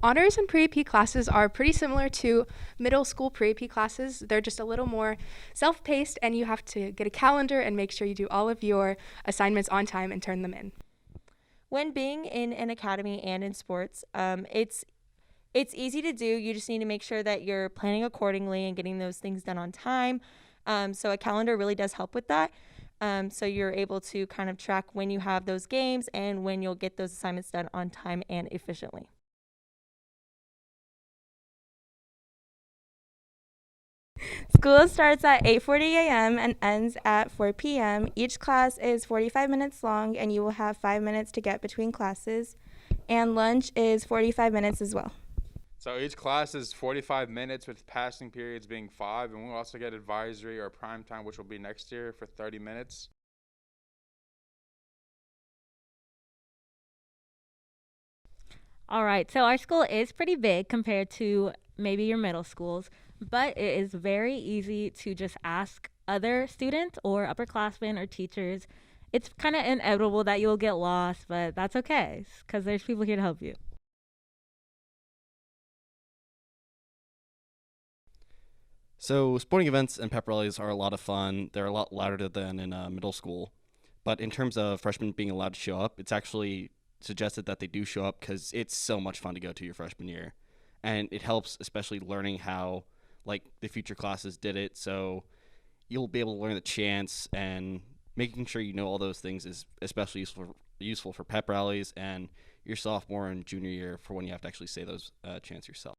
Honors and pre-AP classes are pretty similar to middle school pre-AP classes. They're just a little more self-paced, and you have to get a calendar and make sure you do all of your assignments on time and turn them in. When being in an academy and in sports, it's easy to do. You just need to make sure that you're planning accordingly and getting those things done on time. So a calendar really does help with that. So you're able to kind of track when you have those games and when you'll get those assignments done on time and efficiently. School starts at 8:40 a.m. and ends at 4 p.m. Each class is 45 minutes long, and you will have 5 minutes to get between classes. And lunch is 45 minutes as well. So each class is 45 minutes with passing periods being 5, and we'll also get advisory or prime time, which will be next year for 30 minutes. All right, so our school is pretty big compared to maybe your middle schools, but it is very easy to just ask other students or upperclassmen or teachers. It's kind of inevitable that you'll get lost, but that's okay because there's people here to help you. So sporting events and pep rallies are a lot of fun. They're a lot louder than in middle school. But in terms of freshmen being allowed to show up, it's actually suggested that they do show up because it's so much fun to go to your freshman year. And it helps, especially learning how like the future classes did it. So you'll be able to learn the chants, and making sure you know all those things is especially useful for pep rallies and your sophomore and junior year for when you have to actually say those chants yourself.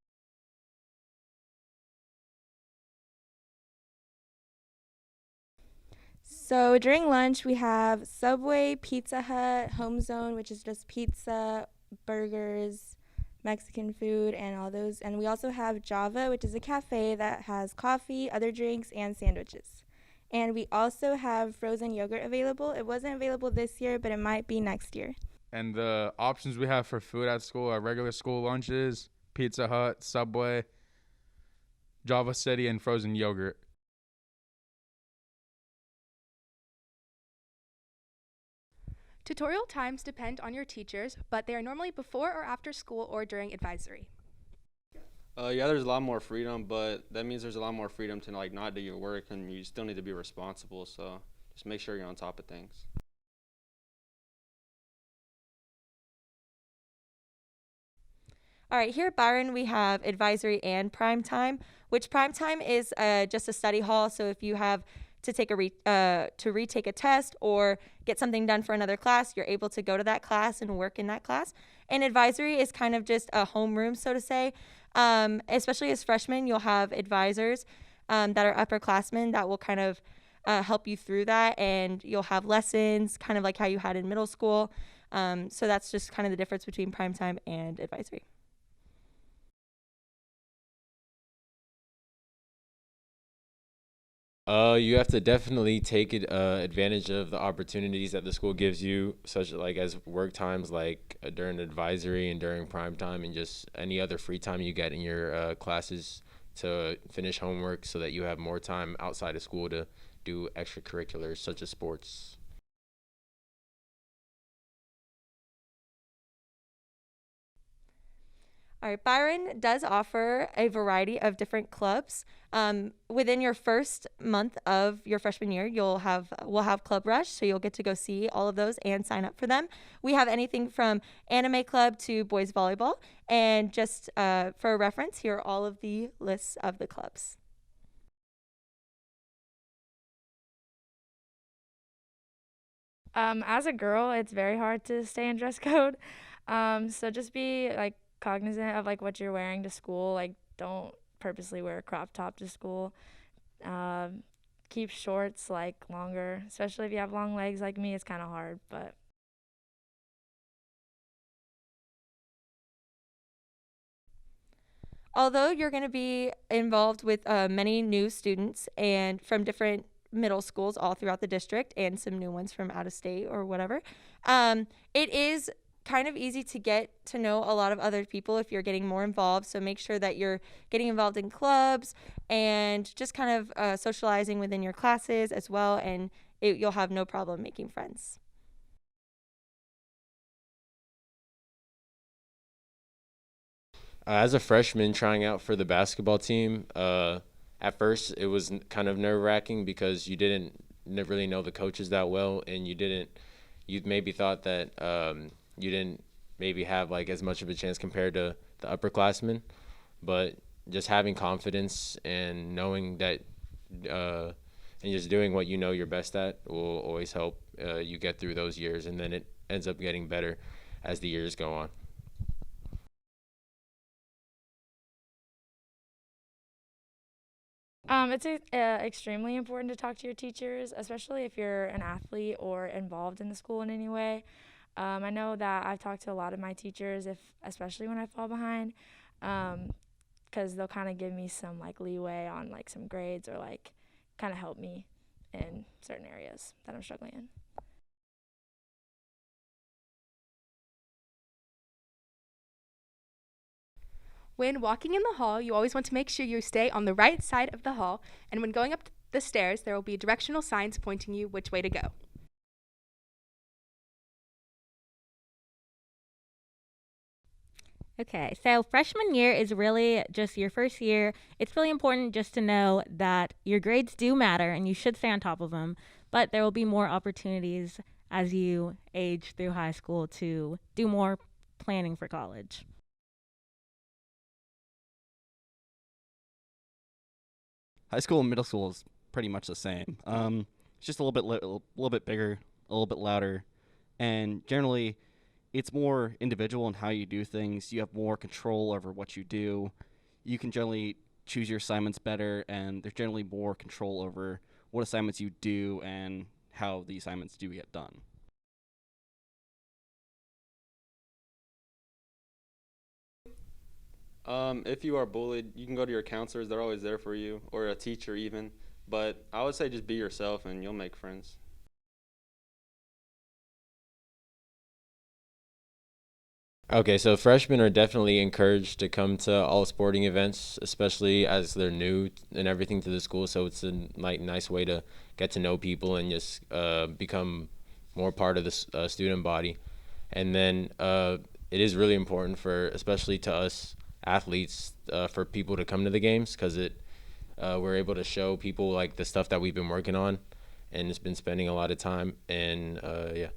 So during lunch, we have Subway, Pizza Hut, Home Zone, which is just pizza, burgers, Mexican food, and all those. And we also have Java, which is a cafe that has coffee, other drinks, and sandwiches. And we also have frozen yogurt available. It wasn't available this year, but it might be next year. And the options we have for food at school are regular school lunches, Pizza Hut, Subway, Java City, and frozen yogurt. Tutorial times depend on your teachers, but they are normally before or after school or during advisory. Yeah, there's a lot more freedom, but that means there's a lot more freedom to like not do your work, and you still need to be responsible. So just make sure you're on top of things. All right, here at Byron, we have advisory and prime time, which prime time is just a study hall. So if you have to take to retake a test or get something done for another class, you're able to go to that class and work in that class. And advisory is kind of just a homeroom, so to say. Especially as freshmen, you'll have advisors that are upperclassmen that will kind of help you through that, and you'll have lessons, kind of like how you had in middle school. So that's just kind of the difference between prime time and advisory. You have to definitely take advantage of the opportunities that the school gives you, such like as work times, like during advisory and during prime time, and just any other free time you get in your classes to finish homework, so that you have more time outside of school to do extracurriculars such as sports. All right, Byron does offer a variety of different clubs. Within your first month of your freshman year, we'll have Club Rush, so you'll get to go see all of those and sign up for them. We have anything from anime club to boys volleyball, and just for a reference, here are all of the lists of the clubs. As a girl, it's very hard to stay in dress code. So just be like cognizant of like what you're wearing to school. Like don't purposely wear a crop top to school. Keep shorts like longer, especially if you have long legs like me. It's kind of hard, but Although you're going to be involved with many new students and from different middle schools all throughout the district, and some new ones from out of state or whatever, it is kind of easy to get to know a lot of other people if you're getting more involved. So make sure that you're getting involved in clubs and just kind of socializing within your classes as well, and you'll have no problem making friends. As a freshman trying out for the basketball team, at first it was kind of nerve-wracking because you didn't really know the coaches that well, and you maybe thought that you didn't maybe have like as much of a chance compared to the upperclassmen, but just having confidence and knowing that and just doing what you know you're best at will always help you get through those years, and then it ends up getting better as the years go on. It's extremely important to talk to your teachers, especially if you're an athlete or involved in the school in any way. I know that I've talked to a lot of my teachers, especially when I fall behind, because they'll kind of give me some like leeway on like some grades or like kind of help me in certain areas that I'm struggling in. When walking in the hall, you always want to make sure you stay on the right side of the hall, and when going up the stairs, there will be directional signs pointing you which way to go. Okay, so freshman year is really just your first year. It's really important just to know that your grades do matter and you should stay on top of them, but there will be more opportunities as you age through high school to do more planning for college. High school and middle school is pretty much the same. It's just a little bit bigger, a little bit louder, and generally, it's more individual in how you do things. You have more control over what you do. You can generally choose your assignments better, and there's generally more control over what assignments you do and how the assignments do get done. If you are bullied, you can go to your counselors. They're always there for you, or a teacher even. But I would say just be yourself and you'll make friends. Okay, so freshmen are definitely encouraged to come to all sporting events, especially as they're new and everything to the school. So it's a nice way to get to know people and just become more part of the student body. And then it is really important for, especially to us athletes, for people to come to the games because we're able to show people like the stuff that we've been working on and it's been spending a lot of time. And yeah.